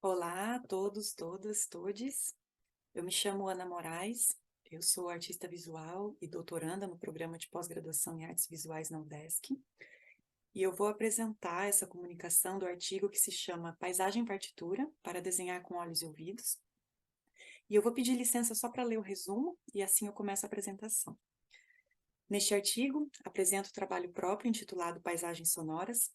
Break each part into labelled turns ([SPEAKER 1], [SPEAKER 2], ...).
[SPEAKER 1] Olá a todos, todas, todes. Eu me chamo Ana Moraes, eu sou artista visual e doutoranda no programa de pós-graduação em artes visuais na UDESC. E eu vou apresentar essa comunicação do artigo que se chama Paisagem Partitura para desenhar com olhos e ouvidos. E eu vou pedir licença só para ler o resumo e assim eu começo a apresentação. Neste artigo, apresento o trabalho próprio intitulado Paisagens Sonoras,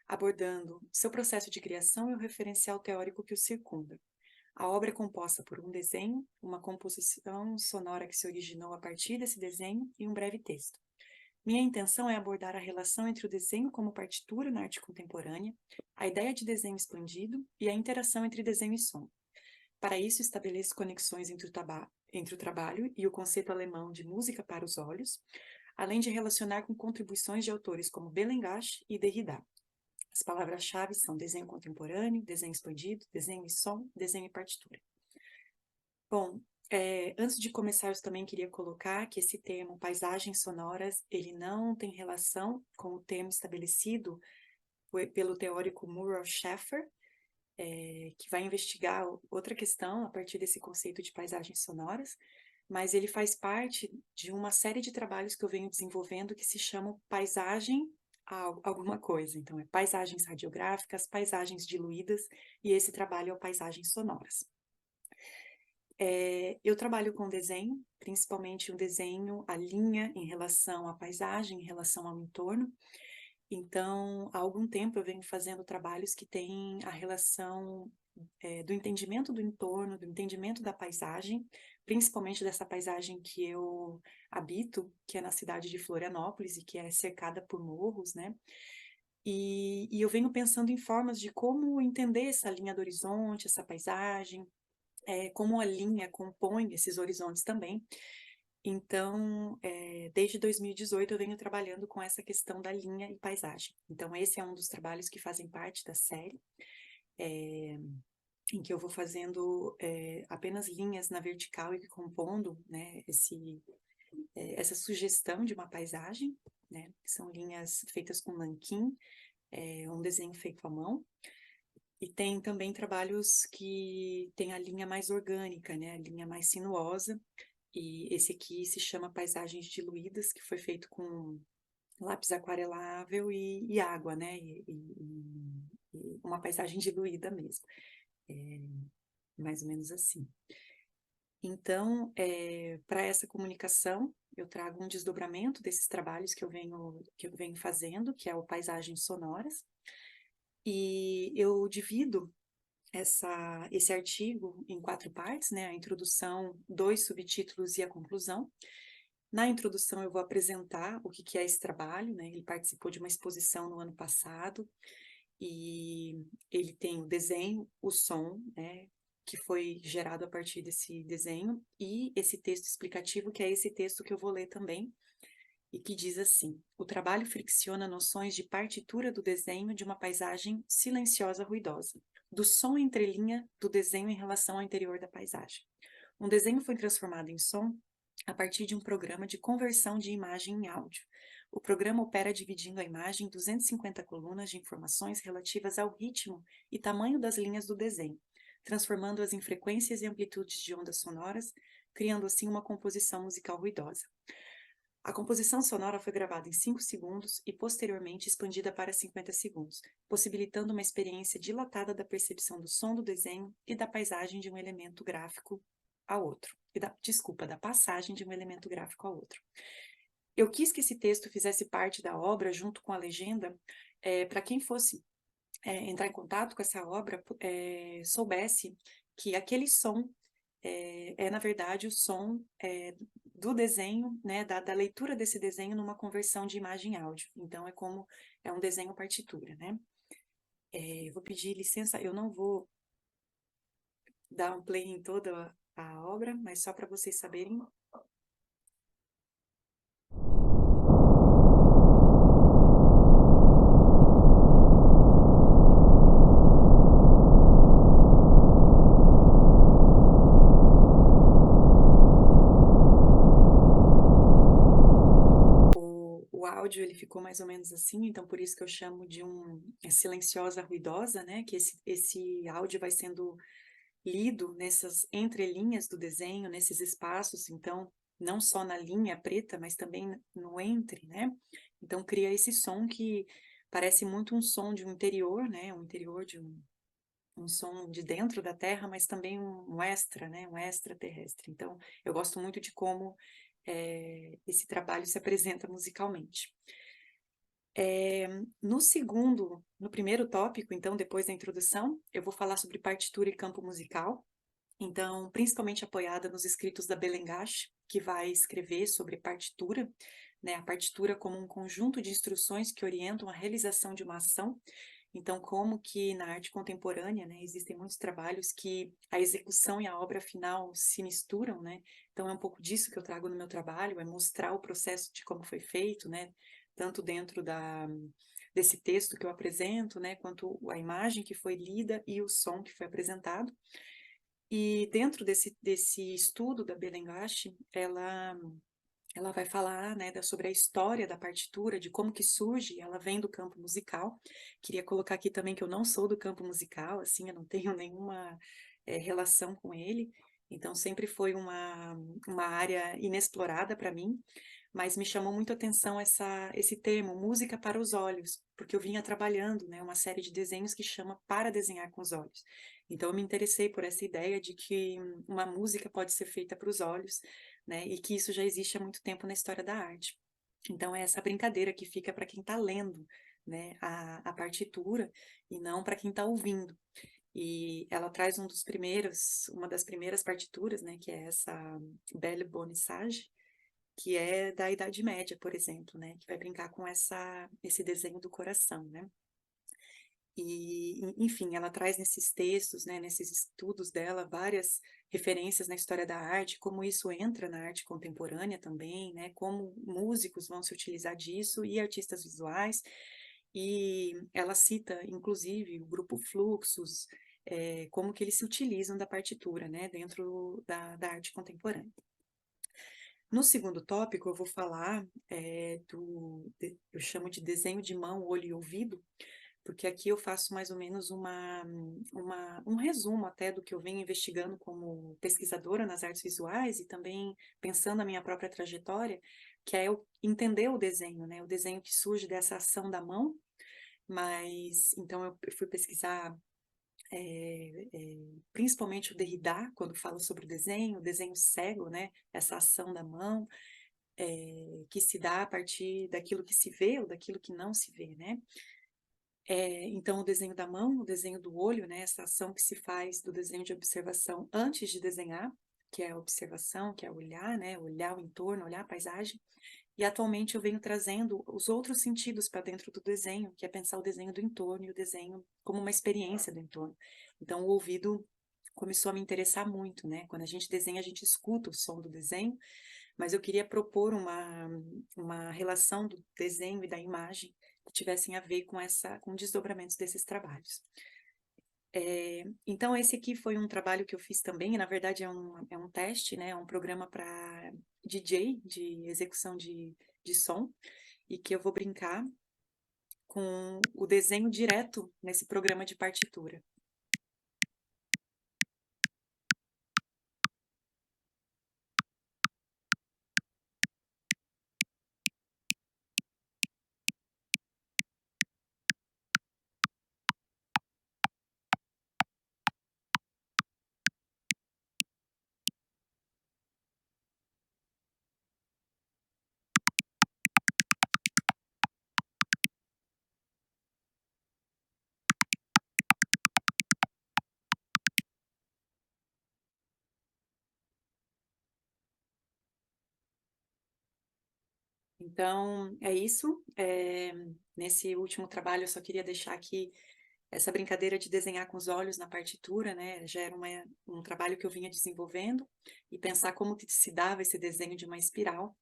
[SPEAKER 1] abordando seu processo de criação e o referencial teórico que o circunda. A obra é composta por um desenho, uma composição sonora que se originou a partir desse desenho e um breve texto. Minha intenção é abordar a relação entre o desenho como partitura na arte contemporânea, a ideia de desenho expandido e a interação entre desenho e som. Para isso, estabeleço conexões entre o trabalho e o conceito alemão de música para os olhos, além de relacionar com contribuições de autores como Belengache e Derrida. As palavras-chave são desenho contemporâneo, desenho expandido, desenho e som, desenho e partitura. Bom, antes de começar, eu também queria colocar que esse termo paisagens sonoras, ele não tem relação com o termo estabelecido pelo teórico Murray Schafer, que vai investigar outra questão a partir desse conceito de paisagens sonoras, mas ele faz parte de uma série de trabalhos que eu venho desenvolvendo que se chamam paisagem alguma coisa. Então, é paisagens radiográficas, paisagens diluídas, e esse trabalho é o paisagens sonoras. Eu trabalho com desenho, principalmente o desenho, a linha em relação à paisagem, em relação ao entorno. Então, há algum tempo eu venho fazendo trabalhos que têm a relação do entendimento do entorno, do entendimento da paisagem, principalmente dessa paisagem que eu habito, que é na cidade de Florianópolis e que é cercada por morros, né? E eu venho pensando em formas de como entender essa linha do horizonte, essa paisagem, como a linha compõe esses horizontes também. Então, desde 2018 eu venho trabalhando com essa questão da linha e paisagem. Então, esse é um dos trabalhos que fazem parte da série, em que eu vou fazendo apenas linhas na vertical e compondo, né, essa sugestão de uma paisagem, né, que são linhas feitas com nanquim, um desenho feito à mão. E tem também trabalhos que tem a linha mais orgânica, né, a linha mais sinuosa, e esse aqui se chama Paisagens Diluídas, que foi feito com lápis aquarelável e água, né, e uma paisagem diluída mesmo, mais ou menos assim. Então, para essa comunicação, eu trago um desdobramento desses trabalhos que eu venho fazendo, que é o Paisagens Sonoras, e eu divido esse artigo em 4 partes, né? A introdução, 2 subtítulos e a conclusão. Na introdução eu vou apresentar o que é esse trabalho, né? Ele participou de uma exposição no ano passado e ele tem o desenho, o som, né? Que foi gerado a partir desse desenho e esse texto explicativo, que é esse texto que eu vou ler também, e que diz assim: o trabalho fricciona noções de partitura do desenho de uma paisagem silenciosa ruidosa, do som entrelinha do desenho em relação ao interior da paisagem. Um desenho foi transformado em som a partir de um programa de conversão de imagem em áudio. O programa opera dividindo a imagem em 250 colunas de informações relativas ao ritmo e tamanho das linhas do desenho, transformando-as em frequências e amplitudes de ondas sonoras, criando assim uma composição musical ruidosa. A composição sonora foi gravada em 5 segundos e posteriormente expandida para 50 segundos, possibilitando uma experiência dilatada da percepção do som do desenho e da paisagem de um elemento gráfico ao outro. Da passagem de um elemento gráfico ao outro. Eu quis que esse texto fizesse parte da obra junto com a legenda, para quem fosse entrar em contato com essa obra, soubesse que aquele som na verdade, o som do desenho, né, da leitura desse desenho numa conversão de imagem e áudio. Então, é um desenho partitura, né? Eu vou pedir licença, eu não vou dar um play em toda a obra, mas só para vocês saberem. O áudio ele ficou mais ou menos assim, então por isso que eu chamo de silenciosa ruidosa, né? Que esse áudio vai sendo lido nessas entrelinhas do desenho, nesses espaços, então não só na linha preta, mas também no entre, né? Então cria esse som que parece muito um som de um interior, né? Um interior de um som de dentro da Terra, mas também um extra, né? Um extraterrestre. Então eu gosto muito de como esse trabalho se apresenta musicalmente. No primeiro tópico, então, depois da introdução, eu vou falar sobre partitura e campo musical. Então, principalmente apoiada nos escritos da Belengache, que vai escrever sobre partitura, né? A partitura como um conjunto de instruções que orientam a realização de uma ação. Então, como que na arte contemporânea, né, existem muitos trabalhos que a execução e a obra final se misturam, né? Então, é um pouco disso que eu trago no meu trabalho, é mostrar o processo de como foi feito, né? Tanto dentro desse texto que eu apresento, né, quanto a imagem que foi lida e o som que foi apresentado. E dentro desse estudo da Belengache, ela vai falar, né, sobre a história da partitura, de como que surge, ela vem do campo musical. Queria colocar aqui também que eu não sou do campo musical, assim, eu não tenho nenhuma relação com ele, então sempre foi uma área inexplorada para mim, mas me chamou muito a atenção esse termo, música para os olhos, porque eu vinha trabalhando, né, uma série de desenhos que chama Para Desenhar com os Olhos. Então eu me interessei por essa ideia de que uma música pode ser feita para os olhos, né, e que isso já existe há muito tempo na história da arte. Então é essa brincadeira que fica para quem está lendo, né, a partitura e não para quem está ouvindo. E ela traz uma das primeiras partituras, né, que é essa Belle Bonne Sage, que é da Idade Média, por exemplo, né, que vai brincar com esse desenho do coração, né. E, enfim, ela traz nesses textos, né, nesses estudos dela, várias referências na história da arte, como isso entra na arte contemporânea também, né, como músicos vão se utilizar disso e artistas visuais. E ela cita, inclusive, o grupo Fluxus, como que eles se utilizam da partitura, né, dentro da arte contemporânea. No segundo tópico, eu vou falar eu chamo de desenho de mão, olho e ouvido, porque aqui eu faço mais ou menos um resumo até do que eu venho investigando como pesquisadora nas artes visuais e também pensando na minha própria trajetória, que é eu entender o desenho, né? O desenho que surge dessa ação da mão, mas então eu fui pesquisar principalmente o Derrida, quando fala sobre o desenho cego, né? Essa ação da mão, que se dá a partir daquilo que se vê ou daquilo que não se vê, né? Então, o desenho da mão, o desenho do olho, né, essa ação que se faz do desenho de observação antes de desenhar, que é a observação, que é olhar, né, olhar o entorno, olhar a paisagem. E atualmente eu venho trazendo os outros sentidos para dentro do desenho, que é pensar o desenho do entorno e o desenho como uma experiência do entorno. Então, o ouvido começou a me interessar muito, né? Quando a gente desenha, a gente escuta o som do desenho, mas eu queria propor uma relação do desenho e da imagem que tivessem a ver com desdobramentos desses trabalhos. Então, esse aqui foi um trabalho que eu fiz também, e na verdade é um teste, né? É um programa para DJ, de execução de som, e que eu vou brincar com o desenho direto nesse programa de partitura. Então, é isso. Nesse último trabalho, eu só queria deixar aqui essa brincadeira de desenhar com os olhos na partitura, né? Já era um trabalho que eu vinha desenvolvendo e pensar como que se dava esse desenho de uma espiral.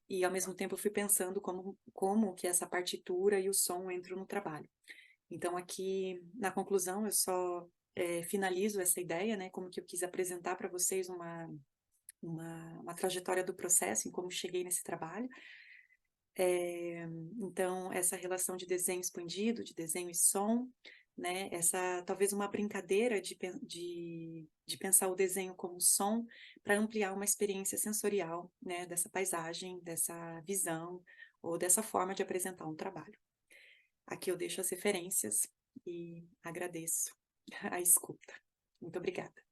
[SPEAKER 1] E, ao mesmo tempo, eu fui pensando como que essa partitura e o som entram no trabalho. Então, aqui, na conclusão, eu só finalizo essa ideia, né? Como que eu quis apresentar para vocês uma trajetória do processo, em como cheguei nesse trabalho. Então, essa relação de desenho expandido, de desenho e som, né? Essa talvez uma brincadeira de pensar o desenho como som para ampliar uma experiência sensorial, né? Dessa paisagem, dessa visão ou dessa forma de apresentar um trabalho. Aqui eu deixo as referências e agradeço a escuta. Muito obrigada.